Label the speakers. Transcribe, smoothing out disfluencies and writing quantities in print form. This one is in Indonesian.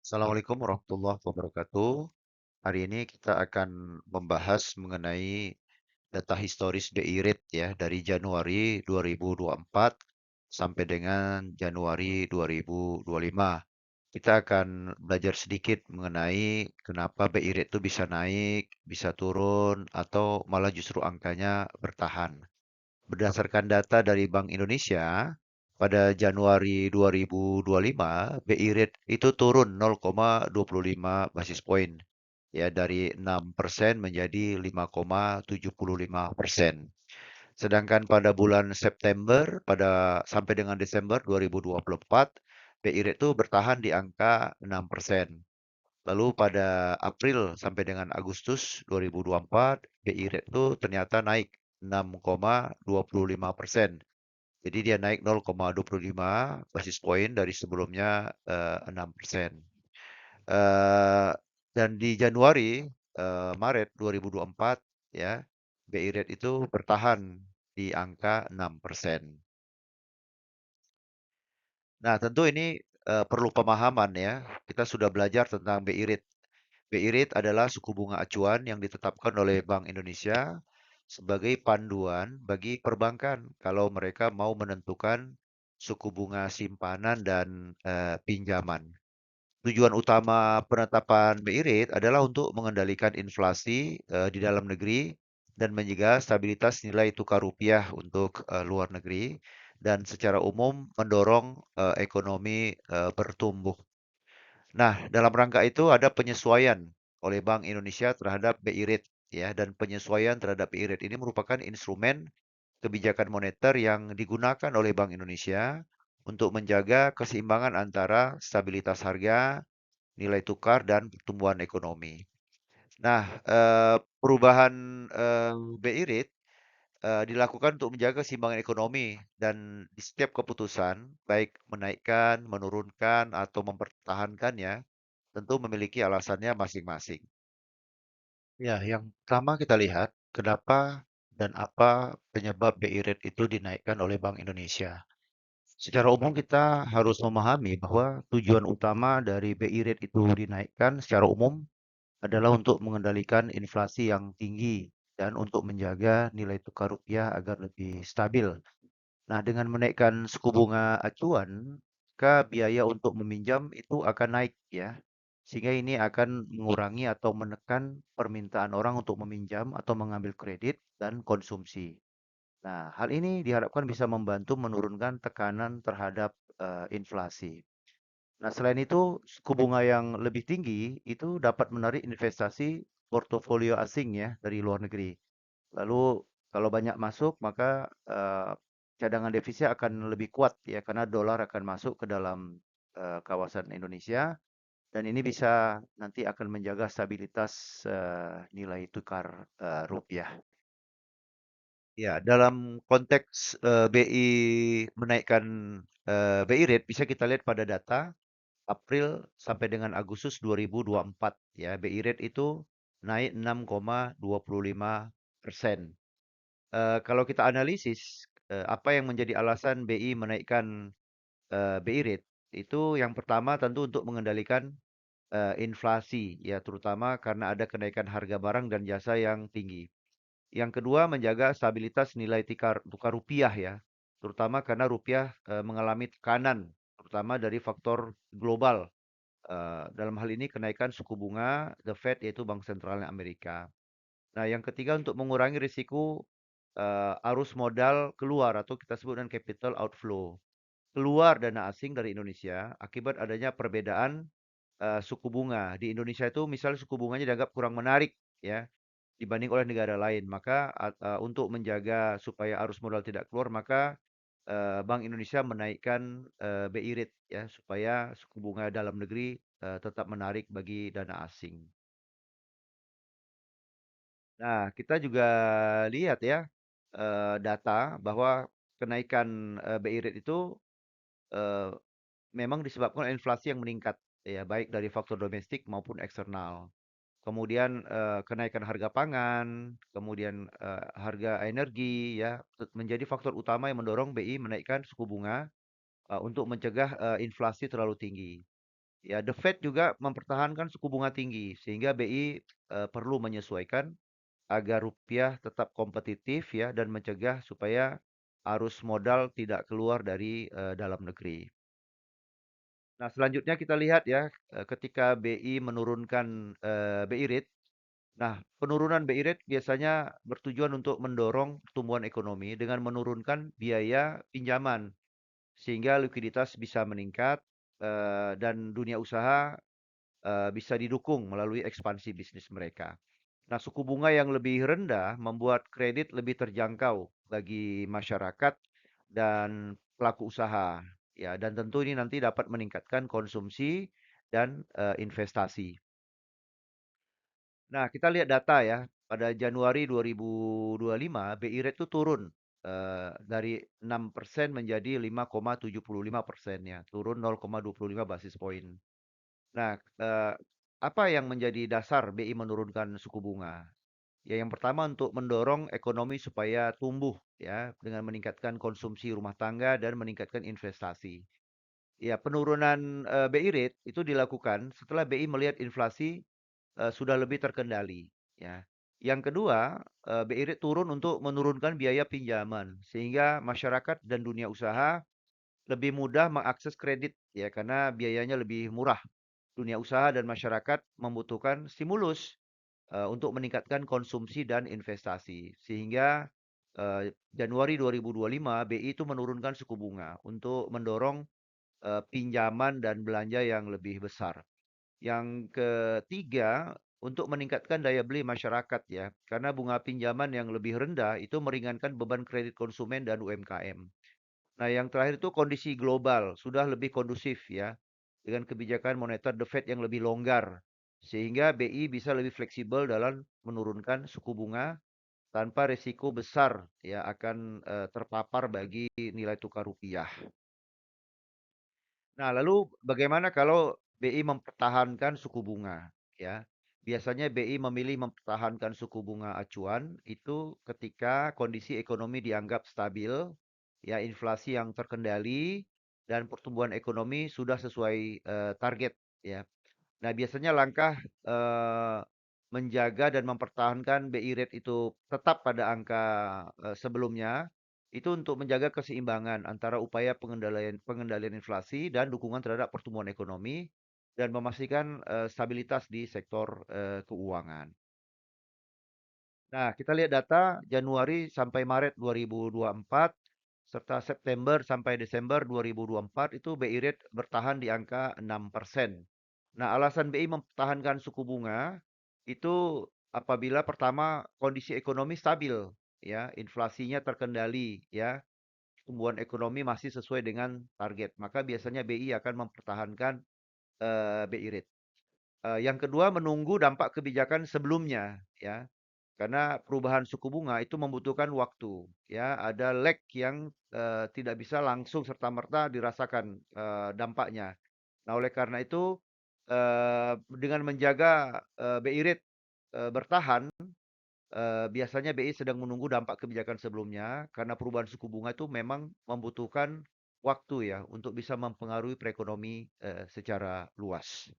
Speaker 1: Assalamualaikum warahmatullahi wabarakatuh. Hari ini kita akan membahas mengenai data historis BI Rate ya dari Januari 2024 sampai dengan Januari 2025. Kita akan belajar sedikit mengenai kenapa BI Rate itu bisa naik, bisa turun, atau malah justru angkanya bertahan. Berdasarkan data dari Bank Indonesia, pada Januari 2025, BI rate itu turun 0,25 basis point, ya dari 6% menjadi 5,75%. Sedangkan pada bulan September sampai dengan Desember 2024, BI rate itu bertahan di angka 6%. Lalu pada April sampai dengan Agustus 2024, BI rate itu ternyata naik 6,25%. Jadi dia naik 0,25 basis point dari sebelumnya 6%. Eh, dan di Januari, Maret 2024 ya, BI rate itu bertahan di angka 6%. Nah, tentu ini perlu pemahaman ya. Kita sudah belajar tentang BI rate. BI rate adalah suku bunga acuan yang ditetapkan oleh Bank Indonesia sebagai panduan bagi perbankan kalau mereka mau menentukan suku bunga simpanan dan pinjaman. Tujuan utama penetapan BI rate adalah untuk mengendalikan inflasi di dalam negeri dan menjaga stabilitas nilai tukar rupiah untuk luar negeri dan secara umum mendorong ekonomi bertumbuh. Nah, dalam rangka itu ada penyesuaian oleh Bank Indonesia terhadap BI rate ya, dan penyesuaian terhadap BI rate ini merupakan instrumen kebijakan moneter yang digunakan oleh Bank Indonesia untuk menjaga keseimbangan antara stabilitas harga, nilai tukar, dan pertumbuhan ekonomi. Nah, perubahan BI rate dilakukan untuk menjaga keseimbangan ekonomi dan di setiap keputusan, baik menaikkan, menurunkan, atau mempertahankannya, tentu memiliki alasannya masing-masing. Ya, yang pertama kita lihat kenapa dan apa penyebab BI rate itu dinaikkan oleh Bank Indonesia. Secara umum kita harus memahami bahwa tujuan utama dari BI rate itu dinaikkan secara umum adalah untuk mengendalikan inflasi yang tinggi dan untuk menjaga nilai tukar rupiah agar lebih stabil. Nah, dengan menaikkan suku bunga acuan, maka biaya untuk meminjam itu akan naik ya. Sehingga ini akan mengurangi atau menekan permintaan orang untuk meminjam atau mengambil kredit dan konsumsi. Nah, hal ini diharapkan bisa membantu menurunkan tekanan terhadap inflasi. Nah, selain itu, suku bunga yang lebih tinggi itu dapat menarik investasi portofolio asing ya dari luar negeri. Lalu kalau banyak masuk, maka cadangan devisa akan lebih kuat ya karena dolar akan masuk ke dalam kawasan Indonesia dan ini bisa nanti akan menjaga stabilitas nilai tukar rupiah. Ya, dalam konteks BI menaikkan BI rate bisa kita lihat pada data April sampai dengan Agustus 2024 ya, BI rate itu naik 6,25%. Kalau kita analisis apa yang menjadi alasan BI menaikkan BI rate, itu yang pertama tentu untuk mengendalikan inflasi ya, terutama karena ada kenaikan harga barang dan jasa yang tinggi. Yang kedua menjaga stabilitas nilai tukar rupiah ya, terutama karena rupiah mengalami tekanan, terutama dari faktor global. Dalam hal ini kenaikan suku bunga The Fed yaitu Bank Sentral Amerika. Nah, yang ketiga untuk mengurangi risiko arus modal keluar atau kita sebut dengan capital outflow. Keluar dana asing dari Indonesia akibat adanya perbedaan suku bunga. Di Indonesia itu misalnya suku bunganya dianggap kurang menarik ya dibanding oleh negara lain. Maka untuk menjaga supaya arus modal tidak keluar, maka Bank Indonesia menaikkan BI rate ya supaya suku bunga dalam negeri tetap menarik bagi dana asing. Nah, kita juga lihat ya data bahwa kenaikan BI rate itu eh, memang disebabkan oleh inflasi yang meningkat ya baik dari faktor domestik maupun eksternal. Kemudian kenaikan harga pangan, kemudian harga energi ya menjadi faktor utama yang mendorong BI menaikkan suku bunga untuk mencegah inflasi terlalu tinggi. Ya, The Fed juga mempertahankan suku bunga tinggi sehingga BI perlu menyesuaikan agar rupiah tetap kompetitif ya dan mencegah supaya arus modal tidak keluar dari dalam negeri. Nah, selanjutnya kita lihat ya, ketika BI menurunkan BI rate. Nah, penurunan BI rate biasanya bertujuan untuk mendorong pertumbuhan ekonomi dengan menurunkan biaya pinjaman sehingga likuiditas bisa meningkat dan dunia usaha bisa didukung melalui ekspansi bisnis mereka. Nah, suku bunga yang lebih rendah membuat kredit lebih terjangkau bagi masyarakat dan pelaku usaha. Ya, dan tentu ini nanti dapat meningkatkan konsumsi dan investasi. Nah, kita lihat data ya. Pada Januari 2025, BI rate itu turun dari 6% menjadi 5,75% ya, turun 0,25 basis point. Nah, apa yang menjadi dasar BI menurunkan suku bunga? Ya, yang pertama untuk mendorong ekonomi supaya tumbuh ya dengan meningkatkan konsumsi rumah tangga dan meningkatkan investasi. Ya, penurunan BI rate itu dilakukan setelah BI melihat inflasi sudah lebih terkendali ya. Yang kedua, BI rate turun untuk menurunkan biaya pinjaman sehingga masyarakat dan dunia usaha lebih mudah mengakses kredit ya karena biayanya lebih murah. Dunia usaha dan masyarakat membutuhkan stimulus untuk meningkatkan konsumsi dan investasi. Sehingga Januari 2025 BI itu menurunkan suku bunga untuk mendorong pinjaman dan belanja yang lebih besar. Yang ketiga, untuk meningkatkan daya beli masyarakat ya, karena bunga pinjaman yang lebih rendah itu meringankan beban kredit konsumen dan UMKM. Nah, yang terakhir itu kondisi global sudah lebih kondusif ya, dengan kebijakan moneter The Fed yang lebih longgar, sehingga BI bisa lebih fleksibel dalam menurunkan suku bunga tanpa risiko besar ya akan terpapar bagi nilai tukar rupiah. Nah, lalu bagaimana kalau BI mempertahankan suku bunga? Ya, biasanya BI memilih mempertahankan suku bunga acuan itu ketika kondisi ekonomi dianggap stabil, ya inflasi yang terkendali dan pertumbuhan ekonomi sudah sesuai target. Ya, nah biasanya langkah eh, menjaga dan mempertahankan BI rate itu tetap pada angka sebelumnya itu untuk menjaga keseimbangan antara upaya pengendalian pengendalian inflasi dan dukungan terhadap pertumbuhan ekonomi dan memastikan stabilitas di sektor keuangan. Nah, kita lihat data Januari sampai Maret 2024 serta September sampai Desember 2024 itu BI rate bertahan di angka 6%. Nah, alasan BI mempertahankan suku bunga itu apabila pertama kondisi ekonomi stabil, ya, inflasinya terkendali, ya, pertumbuhan ekonomi masih sesuai dengan target. Maka biasanya BI akan mempertahankan BI rate. Yang kedua menunggu dampak kebijakan sebelumnya, ya. Karena perubahan suku bunga itu membutuhkan waktu, ya. Ada lag yang tidak bisa langsung serta-merta dirasakan dampaknya. Nah, oleh karena itu dengan menjaga BI rate bertahan, biasanya BI sedang menunggu dampak kebijakan sebelumnya karena perubahan suku bunga itu memang membutuhkan waktu ya untuk bisa mempengaruhi perekonomi secara luas.